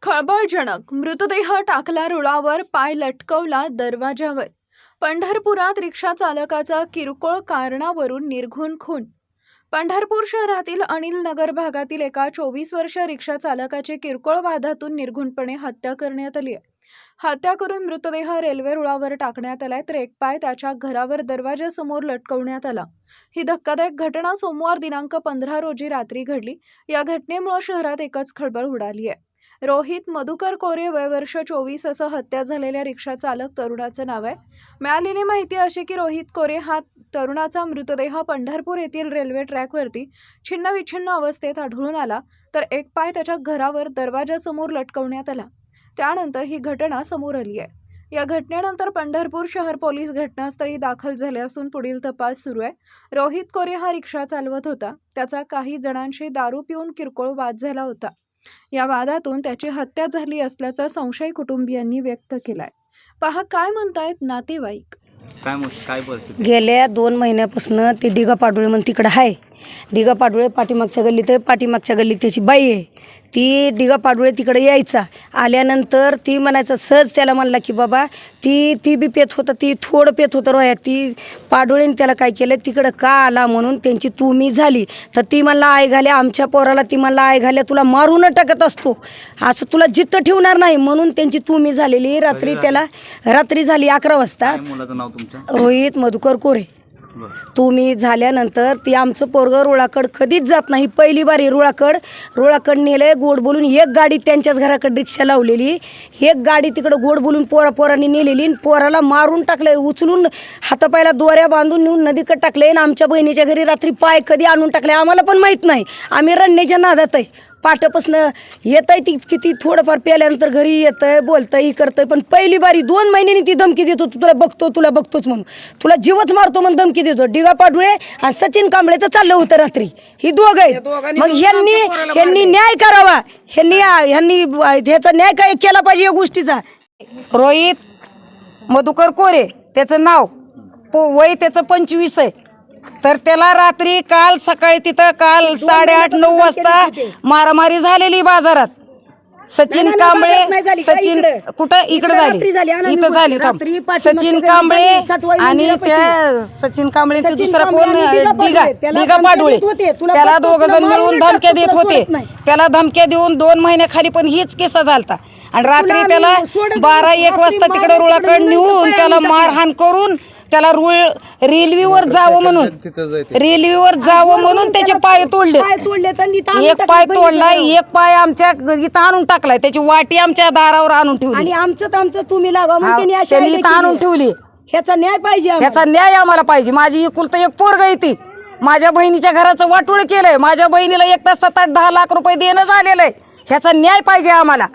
खळबळजनक मृतदेह टाकला रुळावर, पाय लटकवला दरवाजावर. पंढरपुरात रिक्षा चालकाचा किरकोळ कारणावरून निर्घृण खून. पंढरपूर शहरातील अनिल नगर भागातील एका 24 वर्षीय रिक्षा चालकाची किरकोळ वादातून निर्घृणपणे हत्या करण्यात आली आहे. हत्या करून मृतदेह रेल्वे रुळावर टाकण्यात आलाय, तर एक पाय त्याच्या घरावर दरवाजासमोर लटकवण्यात आला. ही धक्कादायक घटना सोमवार दिनांक 15 रोजी रात्री घडली. या घटनेमुळे शहरात एकच खळबळ उडाली आहे. रोहित मधुकर कोरे, वय वर्ष 24 असं हत्या झालेल्या रिक्षा चालक तरुणाचं नाव आहे. मिळालेली माहिती अशी की रोहित कोरे हा तरुणाचा मृतदेह पंढरपूर येथील रेल्वे ट्रॅकवरती छिन्नविछिन्न अवस्थेत आढळून आला, तर एक पाय त्याच्या घरावर दरवाजासमोर लटकवण्यात आला. त्यानंतर ही घटना समोर आली आहे. या घटनेनंतर पंढरपूर शहर पोलीस घटनास्थळी दाखल झाले असून पुढील तपास सुरू आहे. रोहित कोरे हा रिक्षा चालवत होता. त्याचा काही जणांशी दारू पिऊन किरकोळ वाद झाला होता. या वादातून त्याची हत्या झाली असल्याचा संशय कुटुंबियांनी व्यक्त केलाय. पहा काय म्हणतायत नातेवाईक. काय परिस्थिती? गेल्या 2 महिन्यापासून ते डिगा पाडोळे म्हणून तिकडं आहे. डिगा पाडोळे पाठीमागच्या गल्लीत आहे. पाठीमागच्या गल्लीत त्याची बाई आहे. ती डिगा पाडोळे तिकडे यायचा. आल्यानंतर ती म्हणायचं, सहज त्याला म्हणला की बाबा ती बी पेत होतं, ती थोडं पेत होतं रोया. ती पाडोळेने त्याला काय केलं, तिकडं का आला म्हणून त्यांची तुम्ही झाली. तर ती म्हणला आई घाल्या, आमच्या पोराला ती म्हणला आई घाल्या तुला मारून टाकत असतो, असं तुला जित्त ठेवणार नाही म्हणून त्यांची तुम्ही झालेली. रात्री झाली 11 वाजता. मुलाचं नाव तुमचं? रोहित मधुकर कोरे. तुम्ही झाल्यानंतर ती आमचं पोरगं रुळाकड कधीच जात नाही. पहिली बारी रुळाकड नेलंय गोड बोलून. एक गाडी त्यांच्याच घराकडे रिक्षा लावलेली, एक गाडी तिकडं गोड बोलून पोरांनी नेलेली. पोराला मारून टाकलंय, उचलून हातापायला दोऱ्या बांधून नेऊन नदीकडे टाकलंय. आणि आमच्या बहिणीच्या घरी रात्री पाय कधी आणून टाकले आम्हाला पण माहीत नाही. आम्ही रडण्याच्या नादात आहे. पाठपासनं येत आहे ती किती थोडंफार प्याल्यानंतर घरी येतं आहे, बोलतं ही करतं. पण पहिली बारी 2 महिन्यांनी ती धमकी देत होती, तुला बघतोच म्हणून, तुला जीवच मारतो म्हणून धमकी देतो. डिगा पाडुळे आणि सचिन कांबळेचं चाललं होतं रात्री. ही दोघं आहेत. मग ह्यांनी न्याय करावा. ह्यांनी ह्याचा न्याय काय केला पाहिजे या गोष्टीचा. रोहित मधुकर कोरे त्याचं नाव, वय त्याचं 25 आहे. तर त्याला रात्री सकाळी तिथं 8:30-9 वाजता मारामारी झालेली बाजारात. सचिन कांबळे, सचिन कुठं इकडे झाली, इथं झाली. सचिन कांबळे आणि त्या सचिन कांबळे ते दुसरा कोण, डिगा पाडुळे, त्याला 2 जण मिळून धमक्या देत होते. त्याला धमक्या देऊन 2 महिन्याखाली पण हीच किस्सा झालता. आणि रात्री त्याला 12-1 वाजता तिकडे रुळाकडे नेऊन त्याला मारहाण करून त्याला रेल्वेवर जावं म्हणून त्याचे पाय तोडले. एक पाय तोडलाय, एक पाय आमच्या इथं आणून टाकलाय. त्याची वाटी आमच्या दारावर आणून ठेवली आणि आमचं तुम्ही लागा त्यांनी इथं आणून ठेवली. ह्याचा न्याय पाहिजे, ह्याचा न्याय आम्हाला पाहिजे. माझी एकुलतं एक पोरग येते, माझ्या बहिणीच्या घराचं वाटोळ केलंय. माझ्या बहिणीला 1 तास 7-8-10 लाख रुपये देणं झालेलं आहे. ह्याचा न्याय पाहिजे आम्हाला.